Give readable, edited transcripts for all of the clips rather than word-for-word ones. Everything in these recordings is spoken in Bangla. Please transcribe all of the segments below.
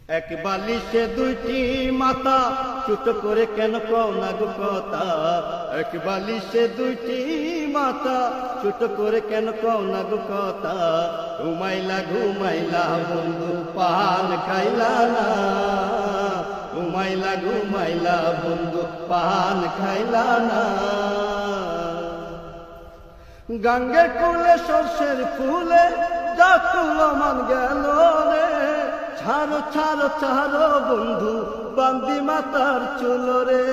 এক বালিশে দুইটি মাথা, ছোট করে কেন কও না গো কথা। এক বালিশে দুইটি মাথা, ছোট করে কেন কও না গো কথা। ঘুমাইলা ঘুমাইলা বন্ধু পান খাইলা না, ঘুমাইলা ঘুমাইলা বন্ধু পান খাইলা না। গঙ্গের কুলে সর্ষের ফুলে যাকুল মান গেল রে। ছাড়ো ছাড়ো ছাড়ো বন্ধু বান্দি মাতার চুল রে।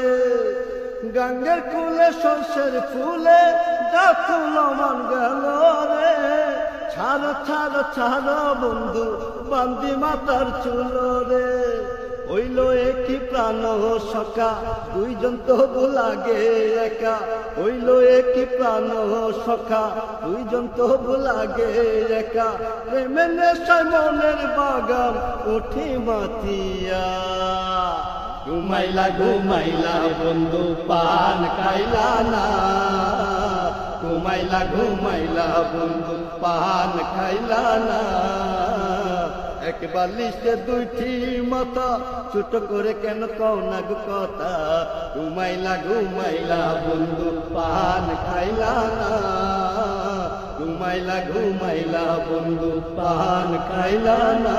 গঙ্গের কুলে সর্ষের ফুলে যাকুল মান গেল রে। ছাড়ো ছাড়ো ছাড়ো বন্ধু বান্দি মাতার চুল রে। হইল একই প্রাণ সখা, দুইজন তবু লাগে একা। হইল একই প্রাণ সখা, দুইজন তবু লাগে একা। প্রেমে নেশায় মনের বাগান উঠি মাতিয়া। ঘুমাইলা ঘুমাইলা বন্ধু পান খাইলা না, ঘুমাইলা ঘুমাইলা বন্ধু পান খাইলা না। এক বালিশে দুইটি মাথা, ছোট করে কেন কও না গো কথা। ঘুমাইলা ঘুমাইলা বন্ধু পান খাইলা না, ঘুমাইলা ঘুমাইলা বন্ধু পান খাইলা না।